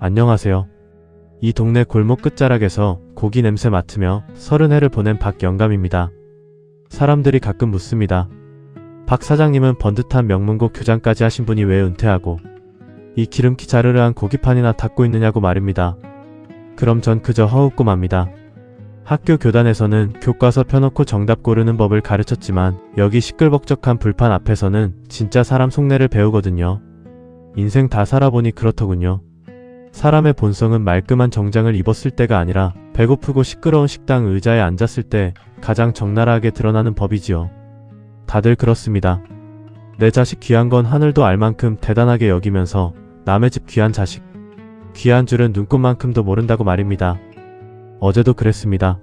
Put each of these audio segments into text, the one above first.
안녕하세요. 이 동네 골목 끝자락에서 고기 냄새 맡으며 30해를 보낸 박영감입니다. 사람들이 가끔 묻습니다. 박 사장님은 번듯한 명문고 교장까지 하신 분이 왜 은퇴하고 이 기름기 자르르한 고기판이나 닦고 있느냐고 말입니다. 그럼 전 그저 허웃고 맙니다. 학교 교단에서는 교과서 펴놓고 정답 고르는 법을 가르쳤지만 여기 시끌벅적한 불판 앞에서는 진짜 사람 속내를 배우거든요. 인생 다 살아보니 그렇더군요. 사람의 본성은 말끔한 정장을 입었을 때가 아니라 배고프고 시끄러운 식당 의자에 앉았을 때 가장 적나라하게 드러나는 법이지요. 다들 그렇습니다. 내 자식 귀한 건 하늘도 알 만큼 대단하게 여기면서 남의 집 귀한 자식, 귀한 줄은 눈꽃만큼도 모른다고 말입니다. 어제도 그랬습니다.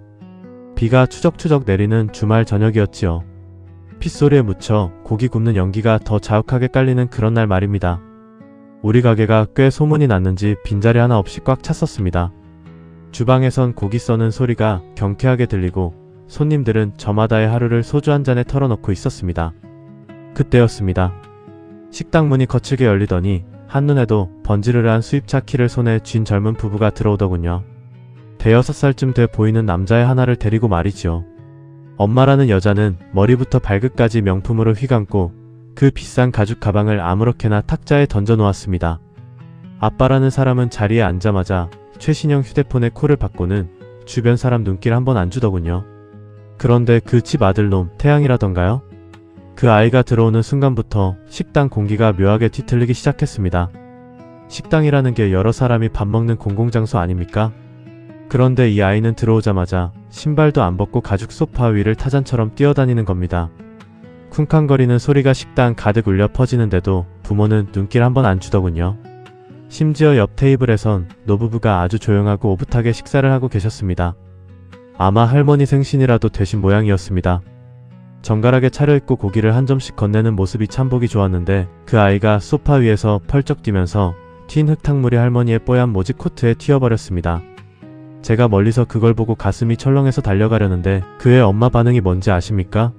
비가 추적추적 내리는 주말 저녁이었지요. 핏소리에 묻혀 고기 굽는 연기가 더 자욱하게 깔리는 그런 날 말입니다. 우리 가게가 꽤 소문이 났는지 빈자리 하나 없이 꽉 찼었습니다. 주방에선 고기 써는 소리가 경쾌하게 들리고 손님들은 저마다의 하루를 소주 한 잔에 털어놓고 있었습니다. 그때였습니다. 식당 문이 거칠게 열리더니 한눈에도 번지르르한 수입차 키를 손에 쥔 젊은 부부가 들어오더군요. 대여섯 살쯤 돼 보이는 남자의 하나를 데리고 말이지요. 엄마라는 여자는 머리부터 발끝까지 명품으로 휘감고 그 비싼 가죽 가방을 아무렇게나 탁자에 던져 놓았습니다. 아빠라는 사람은 자리에 앉자마자 최신형 휴대폰에 콜을 받고는 주변 사람 눈길 한번 안 주더군요. 그런데 그 집 아들놈 태양이라던가요? 그 아이가 들어오는 순간부터 식당 공기가 묘하게 뒤틀리기 시작했습니다. 식당이라는 게 여러 사람이 밥 먹는 공공장소 아닙니까? 그런데 이 아이는 들어오자마자 신발도 안 벗고 가죽 소파 위를 타잔처럼 뛰어다니는 겁니다. 쿵쾅거리는 소리가 식당 가득 울려 퍼지는데도 부모는 눈길 한번 안 주더군요. 심지어 옆 테이블에선 노부부가 아주 조용하고 오붓하게 식사를 하고 계셨습니다. 아마 할머니 생신이라도 되신 모양이었습니다. 정갈하게 차려입고 고기를 한 점씩 건네는 모습이 참 보기 좋았는데 그 아이가 소파 위에서 펄쩍 뛰면서 튄 흙탕물이 할머니의 뽀얀 모직 코트에 튀어버렸습니다. 제가 멀리서 그걸 보고 가슴이 철렁해서 달려가려는데 그의 엄마 반응이 뭔지 아십니까?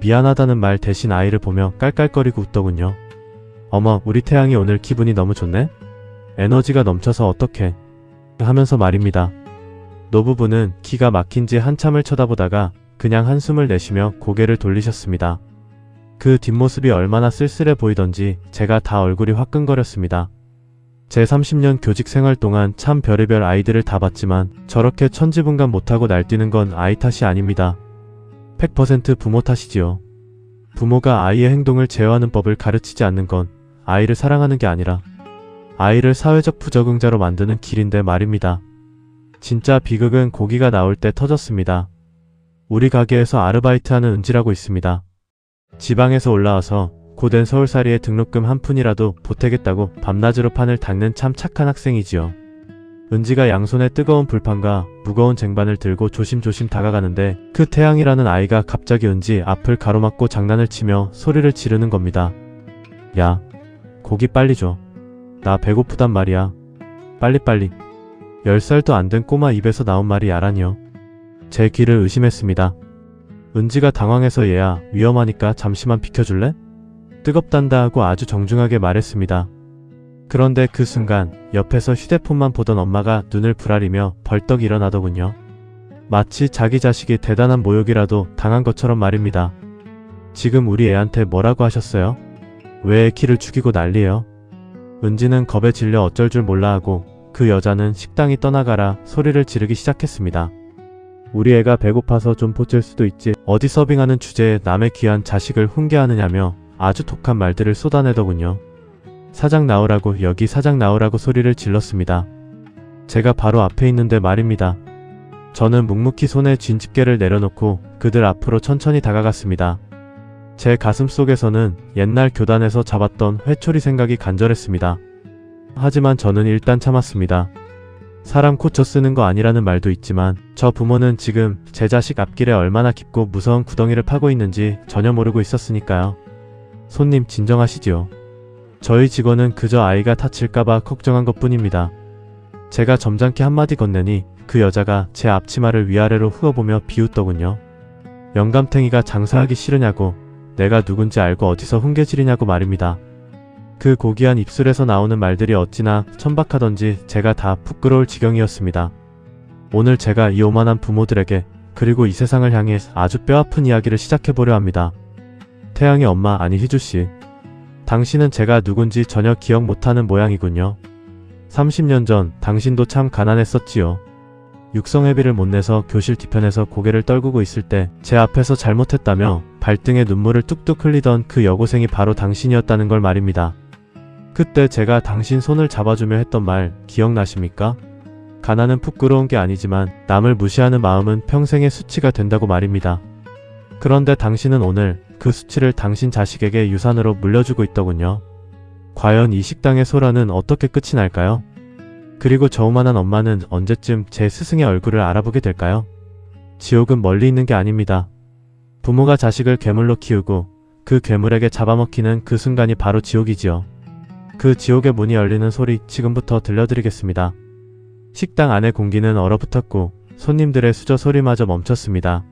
미안하다는 말 대신 아이를 보며 깔깔거리고 웃더군요. 어머, 우리 태양이 오늘 기분이 너무 좋네? 에너지가 넘쳐서 어떡해? 하면서 말입니다. 노부부는 기가 막힌지 한참을 쳐다보다가 그냥 한숨을 내쉬며 고개를 돌리셨습니다. 그 뒷모습이 얼마나 쓸쓸해 보이던지 제가 다 얼굴이 화끈거렸습니다. 제 30년 교직 생활 동안 참 별의별 아이들을 다 봤지만 저렇게 천지분간 못하고 날뛰는 건 아이 탓이 아닙니다. 100% 부모 탓이지요. 부모가 아이의 행동을 제어하는 법을 가르치지 않는 건 아이를 사랑하는 게 아니라 아이를 사회적 부적응자로 만드는 길인데 말입니다. 진짜 비극은 고기가 나올 때 터졌습니다. 우리 가게에서 아르바이트하는 은지라고 있습니다. 지방에서 올라와서 고된 서울살이에 등록금 한 푼이라도 보태겠다고 밤낮으로 판을 닦는 참 착한 학생이지요. 은지가 양손에 뜨거운 불판과 무거운 쟁반을 들고 조심조심 다가가는데 그 태양이라는 아이가 갑자기 은지 앞을 가로막고 장난을 치며 소리를 지르는 겁니다. 야, 고기 빨리 줘. 나 배고프단 말이야. 빨리빨리. 10살도 안 된 꼬마 입에서 나온 말이 야라니요. 제 귀를 의심했습니다. 은지가 당황해서 얘야, 위험하니까 잠시만 비켜줄래? 뜨겁단다 하고 아주 정중하게 말했습니다. 그런데 그 순간 옆에서 휴대폰만 보던 엄마가 눈을 부라리며 벌떡 일어나더군요. 마치 자기 자식이 대단한 모욕이라도 당한 것처럼 말입니다. 지금 우리 애한테 뭐라고 하셨어요? 왜 애 키를 죽이고 난리예요? 은지는 겁에 질려 어쩔 줄 몰라 하고 그 여자는 식당이 떠나가라 소리를 지르기 시작했습니다. 우리 애가 배고파서 좀 보탤 수도 있지 어디 서빙하는 주제에 남의 귀한 자식을 훈계하느냐며 아주 독한 말들을 쏟아내더군요. 사장 나오라고, 여기 사장 나오라고 소리를 질렀습니다. 제가 바로 앞에 있는데 말입니다. 저는 묵묵히 손에 쥔 집게를 내려놓고 그들 앞으로 천천히 다가갔습니다. 제 가슴 속에서는 옛날 교단에서 잡았던 회초리 생각이 간절했습니다. 하지만 저는 일단 참았습니다. 사람 고쳐 쓰는 거 아니라는 말도 있지만 저 부모는 지금 제 자식 앞길에 얼마나 깊고 무서운 구덩이를 파고 있는지 전혀 모르고 있었으니까요. 손님 진정하시지요. 저희 직원은 그저 아이가 다칠까봐 걱정한 것뿐입니다. 제가 점잖게 한마디 건네니 그 여자가 제 앞치마를 위아래로 휘어보며 비웃더군요. 영감탱이가 장사하기 싫으냐고, 내가 누군지 알고 어디서 훈계질이냐고 말입니다. 그 고귀한 입술에서 나오는 말들이 어찌나 천박하던지 제가 다 부끄러울 지경이었습니다. 오늘 제가 이 오만한 부모들에게 그리고 이 세상을 향해 아주 뼈아픈 이야기를 시작해보려 합니다. 태양의 엄마, 아니 희주씨. 당신은 제가 누군지 전혀 기억 못하는 모양이군요. 30년 전 당신도 참 가난했었지요. 육성회비를 못 내서 교실 뒤편에서 고개를 떨구고 있을 때 제 앞에서 잘못했다며 발등에 눈물을 뚝뚝 흘리던 그 여고생이 바로 당신이었다는 걸 말입니다. 그때 제가 당신 손을 잡아주며 했던 말 기억나십니까? 가난은 부끄러운 게 아니지만 남을 무시하는 마음은 평생의 수치가 된다고 말입니다. 그런데 당신은 오늘 그 수치를 당신 자식에게 유산으로 물려주고 있더군요. 과연 이 식당의 소란은 어떻게 끝이 날까요? 그리고 저우만한 엄마는 언제쯤 제 스승의 얼굴을 알아보게 될까요? 지옥은 멀리 있는 게 아닙니다. 부모가 자식을 괴물로 키우고 그 괴물에게 잡아먹히는 그 순간이 바로 지옥이지요. 그 지옥의 문이 열리는 소리 지금부터 들려드리겠습니다. 식당 안의 공기는 얼어붙었고 손님들의 수저 소리마저 멈췄습니다.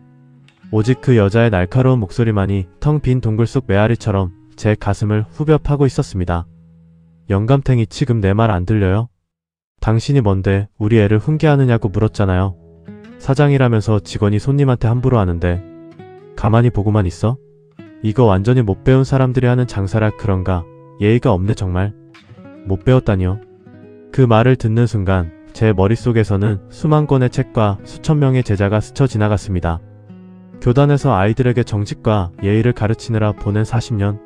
오직 그 여자의 날카로운 목소리만이 텅 빈 동굴 속 메아리처럼 제 가슴을 후벼 파고 있었습니다. 영감탱이, 지금 내 말 안 들려요? 당신이 뭔데 우리 애를 훈계하느냐고 물었잖아요. 사장이라면서 직원이 손님한테 함부로 하는데 가만히 보고만 있어? 이거 완전히 못 배운 사람들이 하는 장사라 그런가? 예의가 없네 정말. 못 배웠다니요? 그 말을 듣는 순간 제 머릿속에서는 수만 권의 책과 수천 명의 제자가 스쳐 지나갔습니다. 교단에서 아이들에게 정직과 예의를 가르치느라 보낸 40년.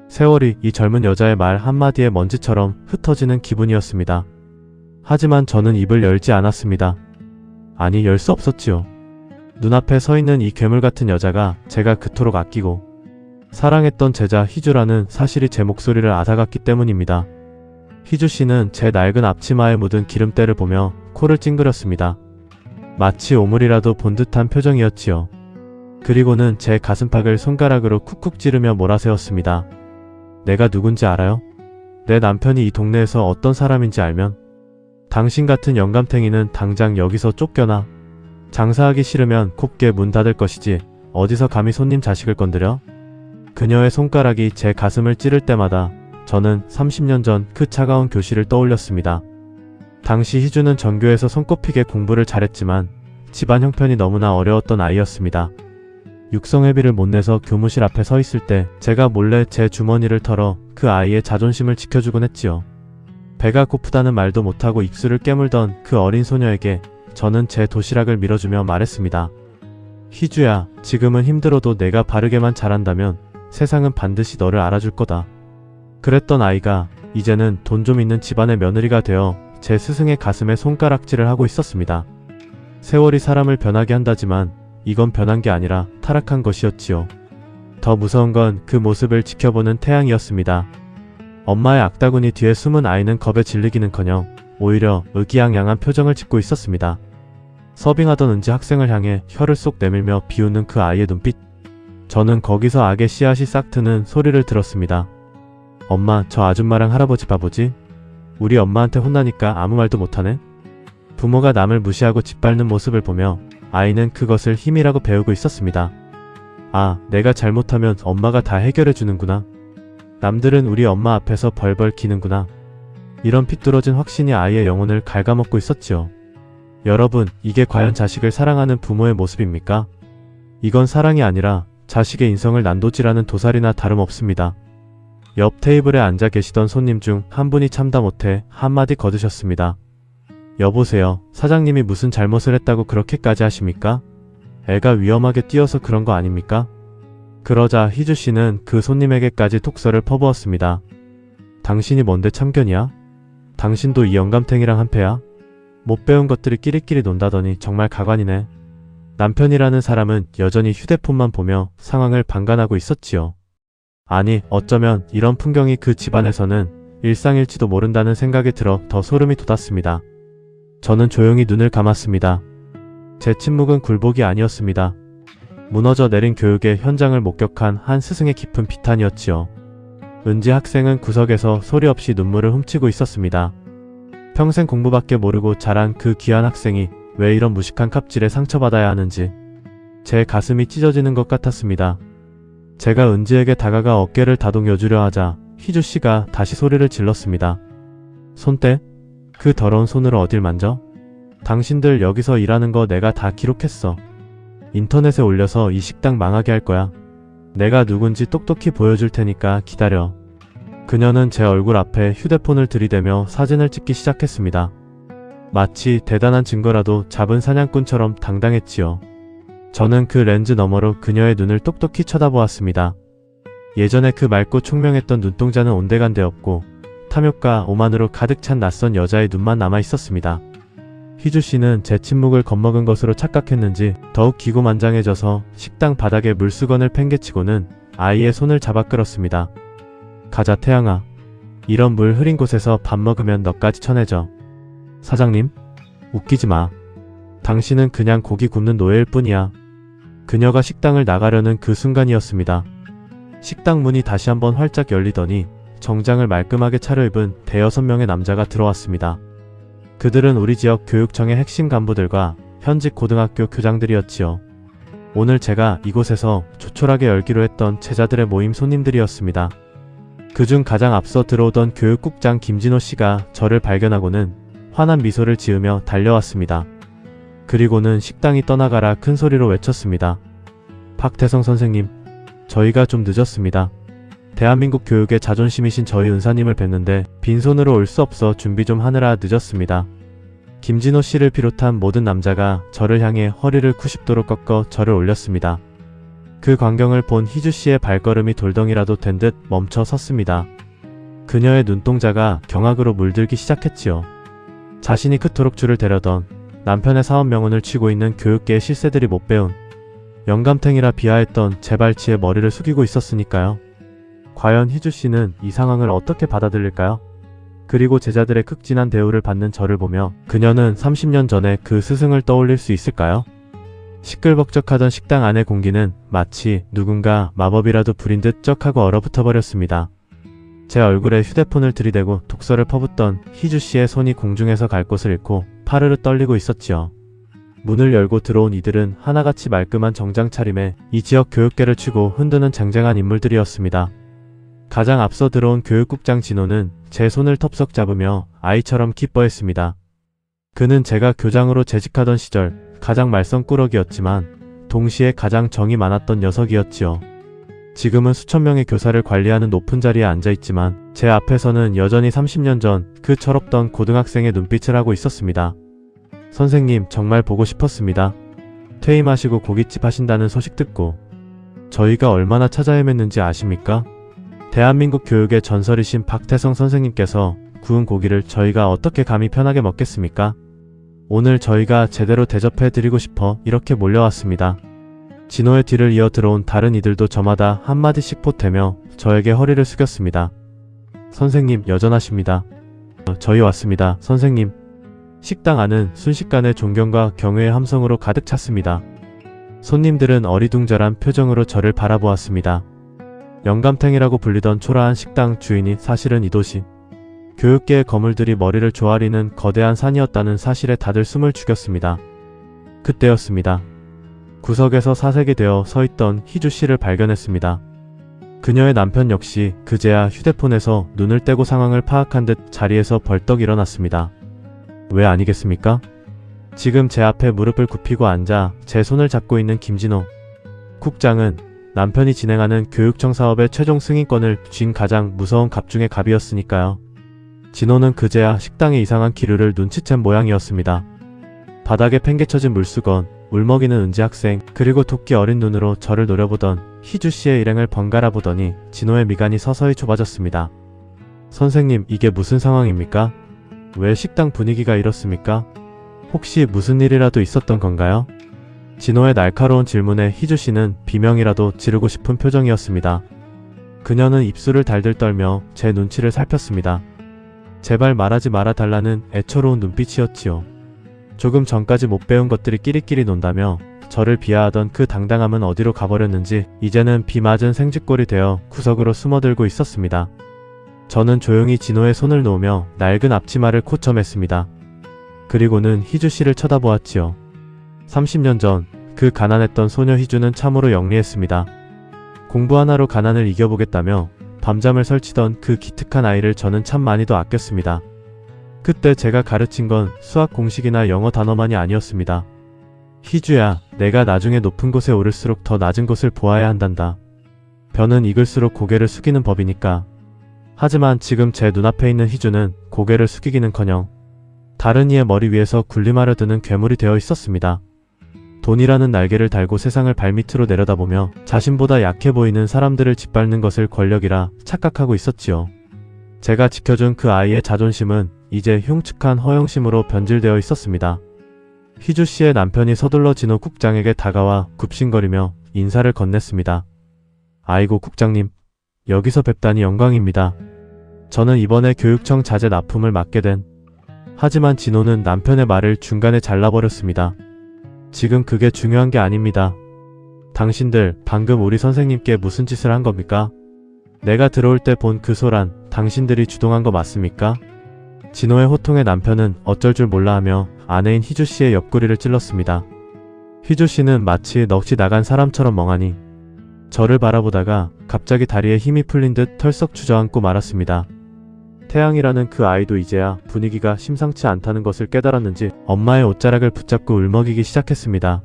세월이 이 젊은 여자의 말 한마디에 먼지처럼 흩어지는 기분이었습니다. 하지만 저는 입을 열지 않았습니다. 아니, 열 수 없었지요. 눈앞에 서 있는 이 괴물 같은 여자가 제가 그토록 아끼고 사랑했던 제자 희주라는 사실이 제 목소리를 앗아갔기 때문입니다. 희주씨는 제 낡은 앞치마에 묻은 기름때를 보며 코를 찡그렸습니다. 마치 오물이라도 본 듯한 표정이었지요. 그리고는 제 가슴팍을 손가락으로 쿡쿡 찌르며 몰아세웠습니다. 내가 누군지 알아요? 내 남편이 이 동네에서 어떤 사람인지 알면 당신 같은 영감탱이는 당장 여기서 쫓겨나. 장사하기 싫으면 곱게 문 닫을 것이지 어디서 감히 손님 자식을 건드려? 그녀의 손가락이 제 가슴을 찌를 때마다 저는 30년 전 그 차가운 교실을 떠올렸습니다. 당시 희주는 전교에서 손꼽히게 공부를 잘했지만 집안 형편이 너무나 어려웠던 아이였습니다. 육성회비를 못 내서 교무실 앞에 서 있을 때 제가 몰래 제 주머니를 털어 그 아이의 자존심을 지켜주곤 했지요. 배가 고프다는 말도 못하고 입술을 깨물던 그 어린 소녀에게 저는 제 도시락을 밀어주며 말했습니다. 희주야, 지금은 힘들어도 내가 바르게만 잘한다면 세상은 반드시 너를 알아줄 거다. 그랬던 아이가 이제는 돈 좀 있는 집안의 며느리가 되어 제 스승의 가슴에 손가락질을 하고 있었습니다. 세월이 사람을 변하게 한다지만 이건 변한 게 아니라 타락한 것이었지요. 더 무서운 건 그 모습을 지켜보는 태양이었습니다. 엄마의 악다구니 뒤에 숨은 아이는 겁에 질리기는커녕 오히려 의기양양한 표정을 짓고 있었습니다. 서빙하던 은지 학생을 향해 혀를 쏙 내밀며 비웃는 그 아이의 눈빛. 저는 거기서 악의 씨앗이 싹 트는 소리를 들었습니다. 엄마, 저 아줌마랑 할아버지 바보지? 우리 엄마한테 혼나니까 아무 말도 못하네? 부모가 남을 무시하고 짓밟는 모습을 보며 아이는 그것을 힘이라고 배우고 있었습니다. 아, 내가 잘못하면 엄마가 다 해결해 주는구나. 남들은 우리 엄마 앞에서 벌벌 기는구나. 이런 핏뚫어진 확신이 아이의 영혼을 갉아먹고 있었지요. 여러분, 이게 과연 자식을 사랑하는 부모의 모습입니까? 이건 사랑이 아니라 자식의 인성을 난도질하는 도살이나 다름없습니다. 옆 테이블에 앉아 계시던 손님 중 한 분이 참다 못해 한마디 거두셨습니다. 여보세요, 사장님이 무슨 잘못을 했다고 그렇게까지 하십니까? 애가 위험하게 뛰어서 그런 거 아닙니까? 그러자 희주씨는 그 손님에게까지 톡서를 퍼부었습니다. 당신이 뭔데 참견이야? 당신도 이 영감탱이랑 한패야? 못 배운 것들이 끼리끼리 논다더니 정말 가관이네. 남편이라는 사람은 여전히 휴대폰만 보며 상황을 방관하고 있었지요. 아니, 어쩌면 이런 풍경이 그 집안에서는 일상일지도 모른다는 생각이 들어 더 소름이 돋았습니다. 저는 조용히 눈을 감았습니다. 제 침묵은 굴복이 아니었습니다. 무너져 내린 교육의 현장을 목격한 한 스승의 깊은 비탄이었지요. 은지 학생은 구석에서 소리 없이 눈물을 훔치고 있었습니다. 평생 공부밖에 모르고 자란 그 귀한 학생이 왜 이런 무식한 갑질에 상처받아야 하는지 제 가슴이 찢어지는 것 같았습니다. 제가 은지에게 다가가 어깨를 다독여주려 하자 희주 씨가 다시 소리를 질렀습니다. 손대? 그 더러운 손으로 어딜 만져? 당신들 여기서 일하는 거 내가 다 기록했어. 인터넷에 올려서 이 식당 망하게 할 거야. 내가 누군지 똑똑히 보여줄 테니까 기다려. 그녀는 제 얼굴 앞에 휴대폰을 들이대며 사진을 찍기 시작했습니다. 마치 대단한 증거라도 잡은 사냥꾼처럼 당당했지요. 저는 그 렌즈 너머로 그녀의 눈을 똑똑히 쳐다보았습니다. 예전에 그 맑고 총명했던 눈동자는 온데간데없고 탐욕과 오만으로 가득 찬 낯선 여자의 눈만 남아 있었습니다. 희주 씨는 제 침묵을 겁먹은 것으로 착각했는지 더욱 기고만장해져서 식당 바닥에 물수건을 팽개치고는 아이의 손을 잡아 끌었습니다. 가자 태양아. 이런 물 흐린 곳에서 밥 먹으면 너까지 천해져. 사장님? 웃기지 마. 당신은 그냥 고기 굽는 노예일 뿐이야. 그녀가 식당을 나가려는 그 순간이었습니다. 식당 문이 다시 한번 활짝 열리더니 정장을 말끔하게 차려입은 대여섯 명의 남자가 들어왔습니다. 그들은 우리 지역 교육청의 핵심 간부들과 현직 고등학교 교장들이었지요. 오늘 제가 이곳에서 조촐하게 열기로 했던 제자들의 모임 손님들이었습니다. 그중 가장 앞서 들어오던 교육국장 김진호 씨가 저를 발견하고는 환한 미소를 지으며 달려왔습니다. 그리고는 식당이 떠나가라 큰 소리로 외쳤습니다. 박태성 선생님, 저희가 좀 늦었습니다. 대한민국 교육의 자존심이신 저희 은사님을 뵙는데 빈손으로 올 수 없어 준비 좀 하느라 늦었습니다. 김진호 씨를 비롯한 모든 남자가 저를 향해 허리를 90도로 꺾어 저를 올렸습니다. 그 광경을 본 희주 씨의 발걸음이 돌덩이라도 된 듯 멈춰 섰습니다. 그녀의 눈동자가 경악으로 물들기 시작했지요. 자신이 그토록 줄을 대려던 남편의 사업 명운을 쥐고 있는 교육계의 실세들이 못 배운 영감탱이라 비하했던 제 발치에 머리를 숙이고 있었으니까요. 과연 희주 씨는 이 상황을 어떻게 받아들일까요? 그리고 제자들의 극진한 대우를 받는 저를 보며 그녀는 30년 전에 그 스승을 떠올릴 수 있을까요? 시끌벅적하던 식당 안의 공기는 마치 누군가 마법이라도 부린 듯 쩍하고 얼어붙어 버렸습니다. 제 얼굴에 휴대폰을 들이대고 독서를 퍼붓던 희주 씨의 손이 공중에서 갈 곳을 잃고 파르르 떨리고 있었지요. 문을 열고 들어온 이들은 하나같이 말끔한 정장 차림에 이 지역 교육계를 쥐고 흔드는 쟁쟁한 인물들이었습니다. 가장 앞서 들어온 교육국장 진호는 제 손을 텁석 잡으며 아이처럼 기뻐했습니다. 그는 제가 교장으로 재직하던 시절 가장 말썽꾸러기였지만 동시에 가장 정이 많았던 녀석이었지요. 지금은 수천 명의 교사를 관리하는 높은 자리에 앉아있지만 제 앞에서는 여전히 30년 전 그 철없던 고등학생의 눈빛을 하고 있었습니다. 선생님, 정말 보고 싶었습니다. 퇴임하시고 고깃집 하신다는 소식 듣고. 저희가 얼마나 찾아 헤맸는지 아십니까? 대한민국 교육의 전설이신 박태성 선생님께서 구운 고기를 저희가 어떻게 감히 편하게 먹겠습니까? 오늘 저희가 제대로 대접해드리고 싶어 이렇게 몰려왔습니다. 진호의 뒤를 이어 들어온 다른 이들도 저마다 한마디씩 보태며 저에게 허리를 숙였습니다. 선생님, 여전하십니다. 저희 왔습니다, 선생님. 식당 안은 순식간에 존경과 경외의 함성으로 가득 찼습니다. 손님들은 어리둥절한 표정으로 저를 바라보았습니다. 영감탱이라고 불리던 초라한 식당 주인이 사실은 이 도시 교육계의 거물들이 머리를 조아리는 거대한 산이었다는 사실에 다들 숨을 죽였습니다. 그때였습니다. 구석에서 사색이 되어 서있던 희주 씨를 발견했습니다. 그녀의 남편 역시 그제야 휴대폰에서 눈을 떼고 상황을 파악한 듯 자리에서 벌떡 일어났습니다. 왜 아니겠습니까? 지금 제 앞에 무릎을 굽히고 앉아 제 손을 잡고 있는 김진호 국장은 남편이 진행하는 교육청 사업의 최종 승인권을 쥔 가장 무서운 갑 중의 갑이었으니까요. 진호는 그제야 식당의 이상한 기류를 눈치챈 모양이었습니다. 바닥에 팽개쳐진 물수건, 울먹이는 은지 학생, 그리고 도끼 어린 눈으로 저를 노려보던 희주 씨의 일행을 번갈아 보더니 진호의 미간이 서서히 좁아졌습니다. 선생님, 이게 무슨 상황입니까? 왜 식당 분위기가 이렇습니까? 혹시 무슨 일이라도 있었던 건가요? 진호의 날카로운 질문에 희주 씨는 비명이라도 지르고 싶은 표정이었습니다. 그녀는 입술을 달들 떨며 제 눈치를 살폈습니다. 제발 말하지 말아달라는 애처로운 눈빛이었지요. 조금 전까지 못 배운 것들이 끼리끼리 논다며 저를 비하하던 그 당당함은 어디로 가버렸는지 이제는 비 맞은 생쥐꼴이 되어 구석으로 숨어들고 있었습니다. 저는 조용히 진호의 손을 놓으며 낡은 앞치마를 코점했습니다. 그리고는 희주 씨를 쳐다보았지요. 30년 전 그 가난했던 소녀 희주는 참으로 영리했습니다. 공부 하나로 가난을 이겨보겠다며 밤잠을 설치던 그 기특한 아이를 저는 참 많이도 아꼈습니다. 그때 제가 가르친 건 수학 공식이나 영어 단어만이 아니었습니다. 희주야, 내가 나중에 높은 곳에 오를수록 더 낮은 곳을 보아야 한단다. 벼는 익을수록 고개를 숙이는 법이니까. 하지만 지금 제 눈앞에 있는 희주는 고개를 숙이기는커녕 다른 이의 머리 위에서 군림하려 드는 괴물이 되어 있었습니다. 돈이라는 날개를 달고 세상을 발밑으로 내려다보며 자신보다 약해 보이는 사람들을 짓밟는 것을 권력이라 착각하고 있었지요. 제가 지켜준 그 아이의 자존심은 이제 흉측한 허영심으로 변질되어 있었습니다. 희주씨의 남편이 서둘러 진호 국장에게 다가와 굽신거리며 인사를 건넸습니다. 아이고 국장님, 여기서 뵙다니 영광입니다. 저는 이번에 교육청 자재 납품을 맡게 된. 하지만 진호는 남편의 말을 중간에 잘라버렸습니다. 지금 그게 중요한 게 아닙니다. 당신들 방금 우리 선생님께 무슨 짓을 한 겁니까? 내가 들어올 때 본 그 소란 당신들이 주동한 거 맞습니까? 진호의 호통에 남편은 어쩔 줄 몰라 하며 아내인 희주씨의 옆구리를 찔렀습니다. 희주씨는 마치 넋이 나간 사람처럼 멍하니 저를 바라보다가 갑자기 다리에 힘이 풀린 듯 털썩 주저앉고 말았습니다. 태양이라는 그 아이도 이제야 분위기가 심상치 않다는 것을 깨달았는지 엄마의 옷자락을 붙잡고 울먹이기 시작했습니다.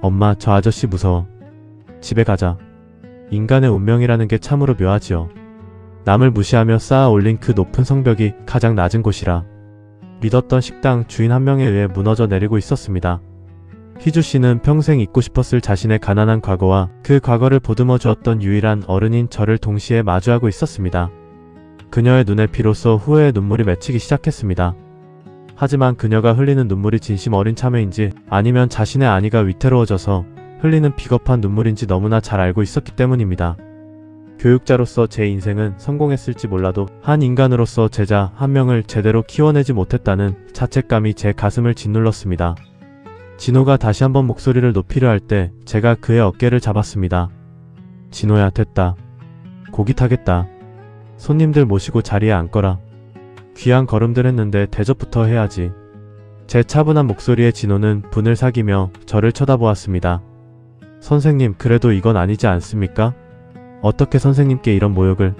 엄마, 저 아저씨 무서워. 집에 가자. 인간의 운명이라는 게 참으로 묘하지요. 남을 무시하며 쌓아 올린 그 높은 성벽이 가장 낮은 곳이라. 믿었던 식당 주인 한 명에 의해 무너져 내리고 있었습니다. 희주씨는 평생 잊고 싶었을 자신의 가난한 과거와 그 과거를 보듬어 주었던 유일한 어른인 저를 동시에 마주하고 있었습니다. 그녀의 눈에 비로소 후회의 눈물이 맺히기 시작했습니다. 하지만 그녀가 흘리는 눈물이 진심 어린 참회인지 아니면 자신의 아니가 위태로워져서 흘리는 비겁한 눈물인지 너무나 잘 알고 있었기 때문입니다. 교육자로서 제 인생은 성공했을지 몰라도 한 인간으로서 제자 한 명을 제대로 키워내지 못했다는 자책감이 제 가슴을 짓눌렀습니다. 진호가 다시 한번 목소리를 높이려 할 때 제가 그의 어깨를 잡았습니다. 진호야, 됐다. 고기 타겠다. 손님들 모시고 자리에 앉거라. 귀한 걸음들 했는데 대접부터 해야지. 제 차분한 목소리에 진호는 분을 사기며 저를 쳐다보았습니다. 선생님, 그래도 이건 아니지 않습니까? 어떻게 선생님께 이런 모욕을.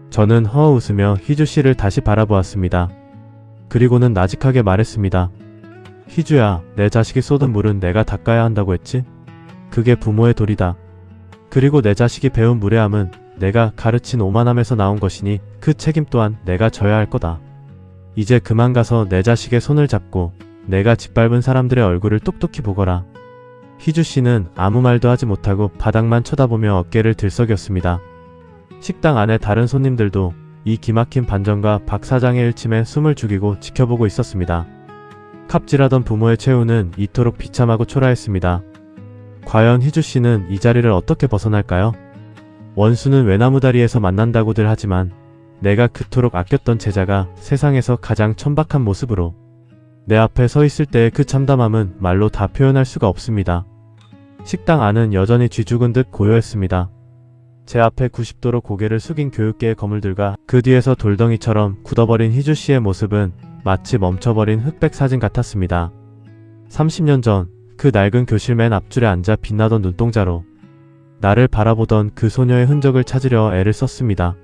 저는 허허 웃으며 희주씨를 다시 바라보았습니다. 그리고는 나직하게 말했습니다. 희주야, 내 자식이 쏟은 물은 내가 닦아야 한다고 했지? 그게 부모의 도리다. 그리고 내 자식이 배운 무례함은 내가 가르친 오만함에서 나온 것이니 그 책임 또한 내가 져야 할 거다. 이제 그만 가서 내 자식의 손을 잡고 내가 짓밟은 사람들의 얼굴을 똑똑히 보거라. 희주씨는 아무 말도 하지 못하고 바닥만 쳐다보며 어깨를 들썩였습니다. 식당 안에 다른 손님들도 이 기막힌 반전과 박 사장의 일침에 숨을 죽이고 지켜보고 있었습니다. 갑질하던 부모의 최후는 이토록 비참하고 초라했습니다. 과연 희주씨는 이 자리를 어떻게 벗어날까요? 원수는 외나무다리에서 만난다고들 하지만 내가 그토록 아꼈던 제자가 세상에서 가장 천박한 모습으로 내 앞에 서 있을 때의 그 참담함은 말로 다 표현할 수가 없습니다. 식당 안은 여전히 쥐죽은 듯 고요했습니다. 제 앞에 90도로 고개를 숙인 교육계의 거물들과 그 뒤에서 돌덩이처럼 굳어버린 희주씨의 모습은 마치 멈춰버린 흑백 사진 같았습니다. 30년 전 그 낡은 교실 맨 앞줄에 앉아 빛나던 눈동자로 나를 바라보던 그 소녀의 흔적을 찾으려 애를 썼습니다.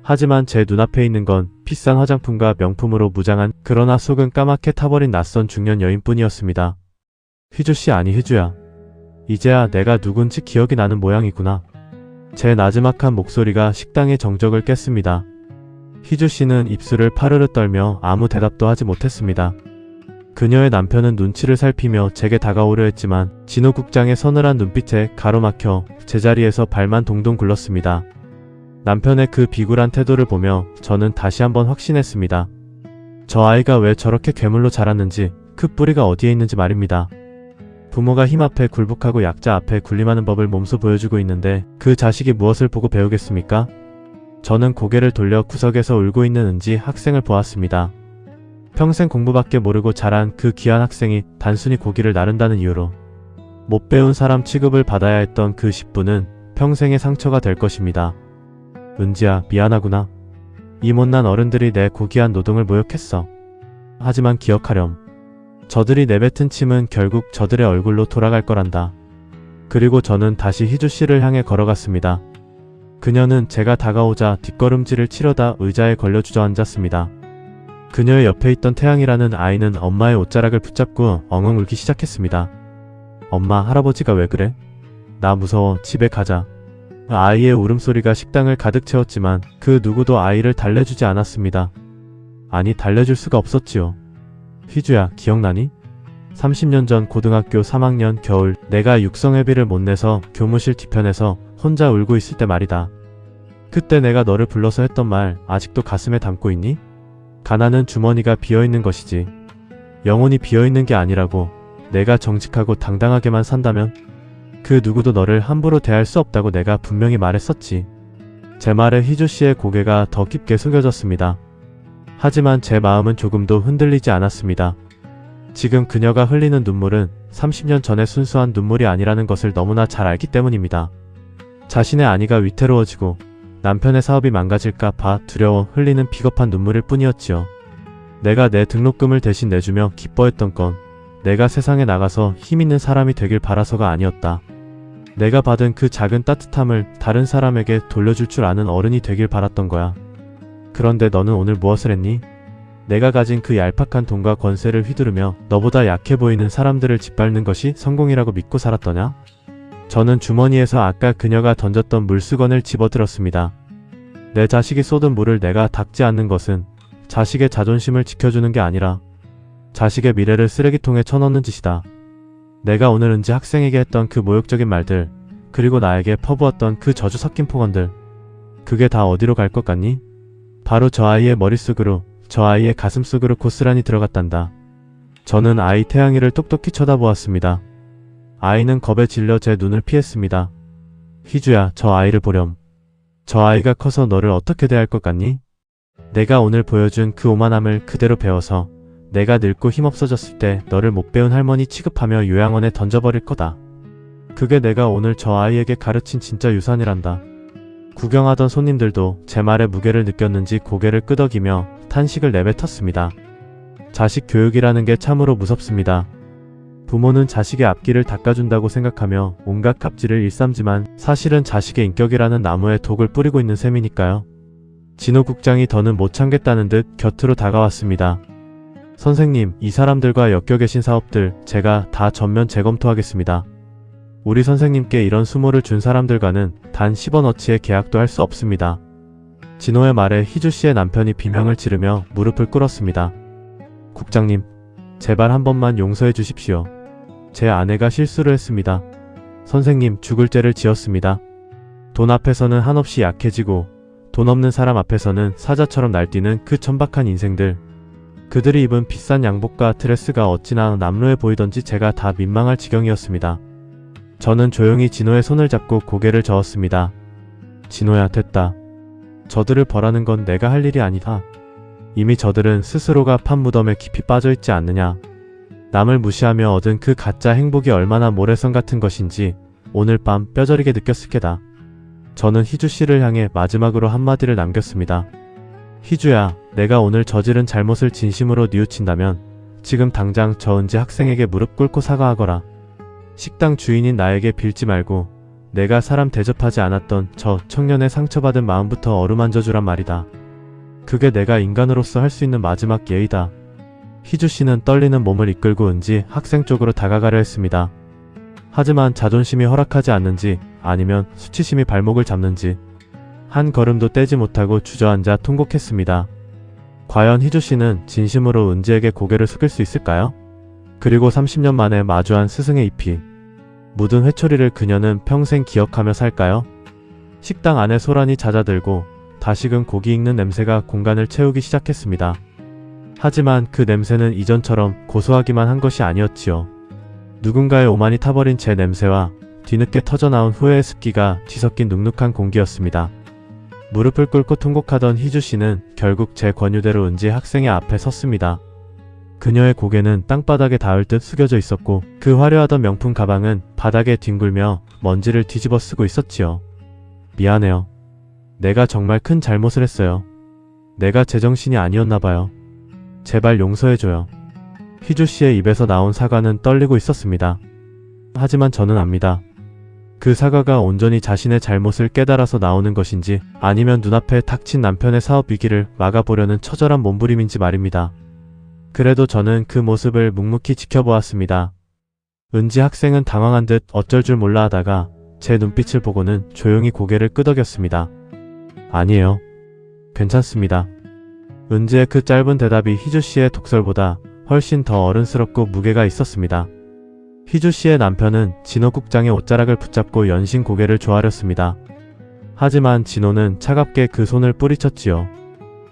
하지만 제 눈앞에 있는 건 비싼 화장품과 명품으로 무장한 그러나 속은 까맣게 타버린 낯선 중년 여인뿐이었습니다. 희주씨, 아니 희주야. 이제야 내가 누군지 기억이 나는 모양이구나. 제 나지막한 목소리가 식당의 정적을 깼습니다. 희주씨는 입술을 파르르 떨며 아무 대답도 하지 못했습니다. 그녀의 남편은 눈치를 살피며 제게 다가오려 했지만 진호 국장의 서늘한 눈빛에 가로막혀 제자리에서 발만 동동 굴렀습니다. 남편의 그 비굴한 태도를 보며 저는 다시 한번 확신했습니다. 저 아이가 왜 저렇게 괴물로 자랐는지, 그 뿌리가 어디에 있는지 말입니다. 부모가 힘 앞에 굴복하고 약자 앞에 군림하는 법을 몸소 보여주고 있는데 그 자식이 무엇을 보고 배우겠습니까? 저는 고개를 돌려 구석에서 울고 있는 은지 학생을 보았습니다. 평생 공부밖에 모르고 자란 그 귀한 학생이 단순히 고기를 나른다는 이유로 못 배운 사람 취급을 받아야 했던 그 10분은 평생의 상처가 될 것입니다. 은지야, 미안하구나. 이 못난 어른들이 내 고귀한 노동을 모욕했어. 하지만 기억하렴. 저들이 내뱉은 침은 결국 저들의 얼굴로 돌아갈 거란다. 그리고 저는 다시 희주씨를 향해 걸어갔습니다. 그녀는 제가 다가오자 뒷걸음질을 치려다 의자에 걸려 주저앉았습니다. 그녀의 옆에 있던 태양이라는 아이는 엄마의 옷자락을 붙잡고 엉엉 울기 시작했습니다. 엄마, 할아버지가 왜 그래? 나 무서워. 집에 가자. 아이의 울음소리가 식당을 가득 채웠지만 그 누구도 아이를 달래주지 않았습니다. 아니, 달래줄 수가 없었지요. 휘주야, 기억나니? 30년 전 고등학교 3학년 겨울 내가 육성회비를 못 내서 교무실 뒤편에서 혼자 울고 있을 때 말이다. 그때 내가 너를 불러서 했던 말 아직도 가슴에 담고 있니? 가난은 주머니가 비어있는 것이지. 영혼이 비어있는 게 아니라고. 내가 정직하고 당당하게만 산다면 그 누구도 너를 함부로 대할 수 없다고 내가 분명히 말했었지. 제 말에 희주씨의 고개가 더 깊게 숙여졌습니다. 하지만 제 마음은 조금도 흔들리지 않았습니다. 지금 그녀가 흘리는 눈물은 30년 전의 순수한 눈물이 아니라는 것을 너무나 잘 알기 때문입니다. 자신의 아내가 위태로워지고 남편의 사업이 망가질까 봐 두려워 흘리는 비겁한 눈물일 뿐이었지요. 내가 내 등록금을 대신 내주며 기뻐했던 건 내가 세상에 나가서 힘있는 사람이 되길 바라서가 아니었다. 내가 받은 그 작은 따뜻함을 다른 사람에게 돌려줄 줄 아는 어른이 되길 바랐던 거야. 그런데 너는 오늘 무엇을 했니? 내가 가진 그 얄팍한 돈과 권세를 휘두르며 너보다 약해 보이는 사람들을 짓밟는 것이 성공이라고 믿고 살았더냐? 저는 주머니에서 아까 그녀가 던졌던 물수건을 집어들었습니다. 내 자식이 쏟은 물을 내가 닦지 않는 것은 자식의 자존심을 지켜주는 게 아니라 자식의 미래를 쓰레기통에 쳐넣는 짓이다. 내가 오늘 은지 학생에게 했던 그 모욕적인 말들, 그리고 나에게 퍼부었던 그 저주 섞인 폭언들, 그게 다 어디로 갈 것 같니? 바로 저 아이의 머릿속으로, 저 아이의 가슴속으로 고스란히 들어갔단다. 저는 아이 태양이를 똑똑히 쳐다보았습니다. 아이는 겁에 질려 제 눈을 피했습니다. 희주야, 저 아이를 보렴. 저 아이가 커서 너를 어떻게 대할 것 같니? 내가 오늘 보여준 그 오만함을 그대로 배워서 내가 늙고 힘없어졌을 때 너를 못 배운 할머니 취급하며 요양원에 던져버릴 거다. 그게 내가 오늘 저 아이에게 가르친 진짜 유산이란다. 구경하던 손님들도 제 말의 무게를 느꼈는지 고개를 끄덕이며 탄식을 내뱉었습니다. 자식 교육이라는 게 참으로 무섭습니다. 부모는 자식의 앞길을 닦아준다고 생각하며 온갖 갑질을 일삼지만 사실은 자식의 인격이라는 나무에 독을 뿌리고 있는 셈이니까요. 진호 국장이 더는 못 참겠다는 듯 곁으로 다가왔습니다. 선생님, 이 사람들과 엮여 계신 사업들 제가 다 전면 재검토하겠습니다. 우리 선생님께 이런 수모를 준 사람들과는 단 10원어치의 계약도 할 수 없습니다. 진호의 말에 희주씨의 남편이 비명을 지르며 무릎을 꿇었습니다. 국장님, 제발 한 번만 용서해 주십시오. 제 아내가 실수를 했습니다. 선생님, 죽을 죄를 지었습니다. 돈 앞에서는 한없이 약해지고 돈 없는 사람 앞에서는 사자처럼 날뛰는 그 천박한 인생들. 그들이 입은 비싼 양복과 드레스가 어찌나 남루해 보이던지 제가 다 민망할 지경이었습니다. 저는 조용히 진호의 손을 잡고 고개를 저었습니다. 진호야, 됐다. 저들을 벌하는 건 내가 할 일이 아니다. 이미 저들은 스스로가 판 무덤에 깊이 빠져있지 않느냐. 남을 무시하며 얻은 그 가짜 행복이 얼마나 모래성 같은 것인지 오늘 밤 뼈저리게 느꼈을 게다. 저는 희주씨를 향해 마지막으로 한마디를 남겼습니다. 희주야, 내가 오늘 저지른 잘못을 진심으로 뉘우친다면 지금 당장 저 은지 학생에게 무릎 꿇고 사과하거라. 식당 주인인 나에게 빌지 말고 내가 사람 대접하지 않았던 저 청년의 상처받은 마음부터 어루만져주란 말이다. 그게 내가 인간으로서 할 수 있는 마지막 예의다. 희주씨는 떨리는 몸을 이끌고 은지 학생 쪽으로 다가가려 했습니다. 하지만 자존심이 허락하지 않는지 아니면 수치심이 발목을 잡는지 한 걸음도 떼지 못하고 주저앉아 통곡했습니다. 과연 희주씨는 진심으로 은지에게 고개를 숙일 수 있을까요? 그리고 30년 만에 마주한 스승의 잎이 묻은 회초리를 그녀는 평생 기억하며 살까요? 식당 안에 소란이 잦아들고 다시금 고기 익는 냄새가 공간을 채우기 시작했습니다. 하지만 그 냄새는 이전처럼 고소하기만 한 것이 아니었지요. 누군가의 오만이 타버린 제 냄새와 뒤늦게 터져나온 후회의 습기가 뒤섞인 눅눅한 공기였습니다. 무릎을 꿇고 통곡하던 희주씨는 결국 제 권유대로 은지 학생의 앞에 섰습니다. 그녀의 고개는 땅바닥에 닿을 듯 숙여져 있었고 그 화려하던 명품 가방은 바닥에 뒹굴며 먼지를 뒤집어 쓰고 있었지요. 미안해요. 내가 정말 큰 잘못을 했어요. 내가 제정신이 아니었나봐요. 제발 용서해줘요. 희주씨의 입에서 나온 사과는 떨리고 있었습니다. 하지만 저는 압니다. 그 사과가 온전히 자신의 잘못을 깨달아서 나오는 것인지 아니면 눈앞에 닥친 남편의 사업 위기를 막아보려는 처절한 몸부림인지 말입니다. 그래도 저는 그 모습을 묵묵히 지켜보았습니다. 은지 학생은 당황한 듯 어쩔 줄 몰라 하다가 제 눈빛을 보고는 조용히 고개를 끄덕였습니다. 아니에요. 괜찮습니다. 은지의 그 짧은 대답이 희주씨의 독설보다 훨씬 더 어른스럽고 무게가 있었습니다. 희주씨의 남편은 진호 국장의 옷자락을 붙잡고 연신 고개를 조아렸습니다. 하지만 진호는 차갑게 그 손을 뿌리쳤지요.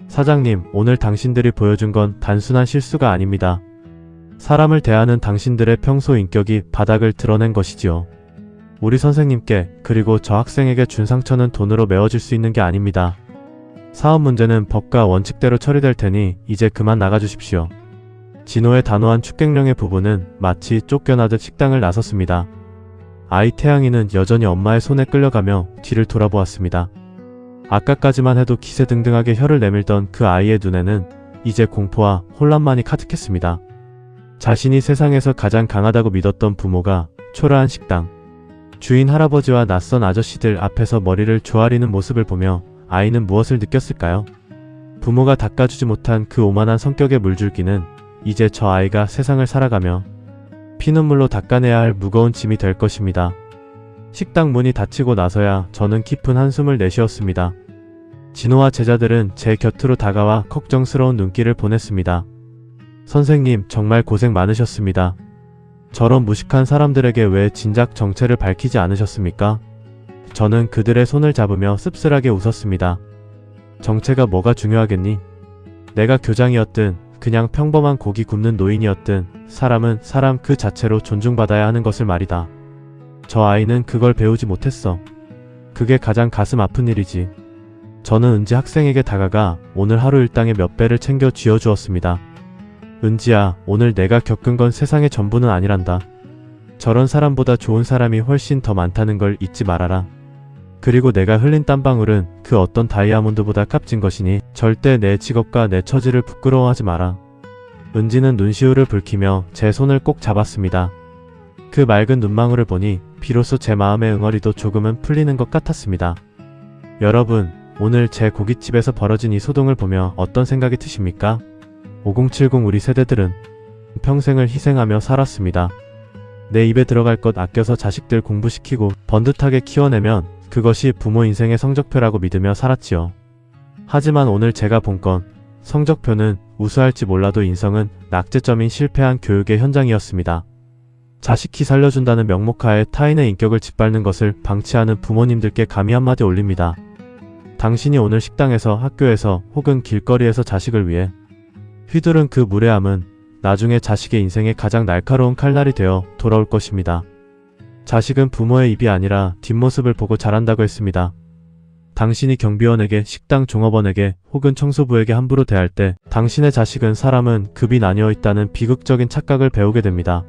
사장님, 오늘 당신들이 보여준 건 단순한 실수가 아닙니다. 사람을 대하는 당신들의 평소 인격이 바닥을 드러낸 것이지요. 우리 선생님께 그리고 저 학생에게 준 상처는 돈으로 메워질 수 있는 게 아닙니다. 사업 문제는 법과 원칙대로 처리될 테니 이제 그만 나가주십시오. 진호의 단호한 축객령의 부부는 마치 쫓겨나듯 식당을 나섰습니다. 아이 태양이는 여전히 엄마의 손에 끌려가며 뒤를 돌아보았습니다. 아까까지만 해도 기세등등하게 혀를 내밀던 그 아이의 눈에는 이제 공포와 혼란만이 가득했습니다. 자신이 세상에서 가장 강하다고 믿었던 부모가 초라한 식당, 주인 할아버지와 낯선 아저씨들 앞에서 머리를 조아리는 모습을 보며 아이는 무엇을 느꼈을까요? 부모가 닦아주지 못한 그 오만한 성격의 물줄기는 이제 저 아이가 세상을 살아가며 피눈물로 닦아내야 할 무거운 짐이 될 것입니다. 식당 문이 닫히고 나서야 저는 깊은 한숨을 내쉬었습니다. 진호와 제자들은 제 곁으로 다가와 걱정스러운 눈길을 보냈습니다. 선생님, 정말 고생 많으셨습니다. 저런 무식한 사람들에게 왜 진작 정체를 밝히지 않으셨습니까? 저는 그들의 손을 잡으며 씁쓸하게 웃었습니다. 정체가 뭐가 중요하겠니? 내가 교장이었든 그냥 평범한 고기 굽는 노인이었든 사람은 사람 그 자체로 존중받아야 하는 것을 말이다. 저 아이는 그걸 배우지 못했어. 그게 가장 가슴 아픈 일이지. 저는 은지 학생에게 다가가 오늘 하루 일당의 몇 배를 챙겨 쥐어주었습니다. 은지야, 오늘 내가 겪은 건 세상의 전부는 아니란다. 저런 사람보다 좋은 사람이 훨씬 더 많다는 걸 잊지 말아라. 그리고 내가 흘린 땀방울은 그 어떤 다이아몬드보다 값진 것이니 절대 내 직업과 내 처지를 부끄러워하지 마라. 은지는 눈시울을 붉히며 제 손을 꼭 잡았습니다. 그 맑은 눈망울을 보니 비로소 제 마음의 응어리도 조금은 풀리는 것 같았습니다. 여러분, 오늘 제 고깃집에서 벌어진 이 소동을 보며 어떤 생각이 드십니까? 5070 우리 세대들은 평생을 희생하며 살았습니다. 내 입에 들어갈 것 아껴서 자식들 공부시키고 번듯하게 키워내면 그것이 부모 인생의 성적표라고 믿으며 살았지요. 하지만 오늘 제가 본 건 성적표는 우수할지 몰라도 인성은 낙제점인 실패한 교육의 현장이었습니다. 자식 키 살려준다는 명목하에 타인의 인격을 짓밟는 것을 방치하는 부모님들께 감히 한마디 올립니다. 당신이 오늘 식당에서, 학교에서 혹은 길거리에서 자식을 위해 휘두른 그 무례함은 나중에 자식의 인생에 가장 날카로운 칼날이 되어 돌아올 것입니다. 자식은 부모의 입이 아니라 뒷모습을 보고 자란다고 했습니다. 당신이 경비원에게, 식당 종업원에게 혹은 청소부에게 함부로 대할 때 당신의 자식은 사람은 급이 나뉘어 있다는 비극적인 착각을 배우게 됩니다.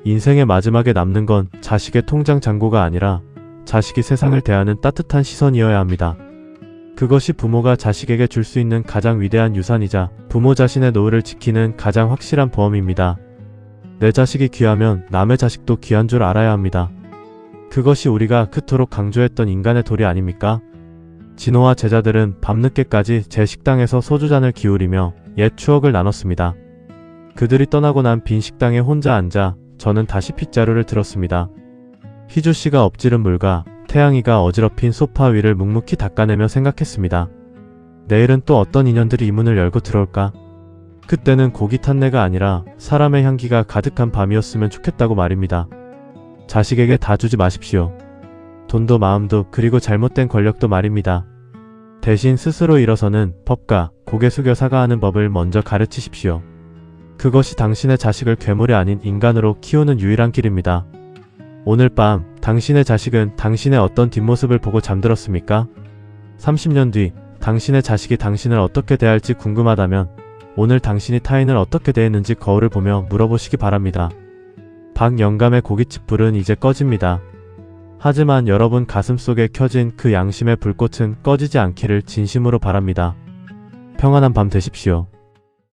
인생의 마지막에 남는 건 자식의 통장 잔고가 아니라 자식이 세상을 대하는 따뜻한 시선이어야 합니다. 그것이 부모가 자식에게 줄 수 있는 가장 위대한 유산이자 부모 자신의 노후를 지키는 가장 확실한 보험입니다. 내 자식이 귀하면 남의 자식도 귀한 줄 알아야 합니다. 그것이 우리가 그토록 강조했던 인간의 도리 아닙니까? 진호와 제자들은 밤늦게까지 제 식당에서 소주잔을 기울이며 옛 추억을 나눴습니다. 그들이 떠나고 난 빈 식당에 혼자 앉아 저는 다시 핏자루를 들었습니다. 희주씨가 엎지른 물과 태양이가 어지럽힌 소파 위를 묵묵히 닦아내며 생각했습니다. 내일은 또 어떤 인연들이 이 문을 열고 들어올까? 그때는 고기 탄내가 아니라 사람의 향기가 가득한 밤이었으면 좋겠다고 말입니다. 자식에게 다 주지 마십시오. 돈도 마음도 그리고 잘못된 권력도 말입니다. 대신 스스로 일어서는 법과 고개 숙여 사과하는 법을 먼저 가르치십시오. 그것이 당신의 자식을 괴물이 아닌 인간으로 키우는 유일한 길입니다. 오늘 밤 당신의 자식은 당신의 어떤 뒷모습을 보고 잠들었습니까? 30년 뒤 당신의 자식이 당신을 어떻게 대할지 궁금하다면 오늘 당신이 타인을 어떻게 대했는지 거울을 보며 물어보시기 바랍니다. 박영감의 고깃집 불은 이제 꺼집니다. 하지만 여러분 가슴속에 켜진 그 양심의 불꽃은 꺼지지 않기를 진심으로 바랍니다. 평안한 밤 되십시오.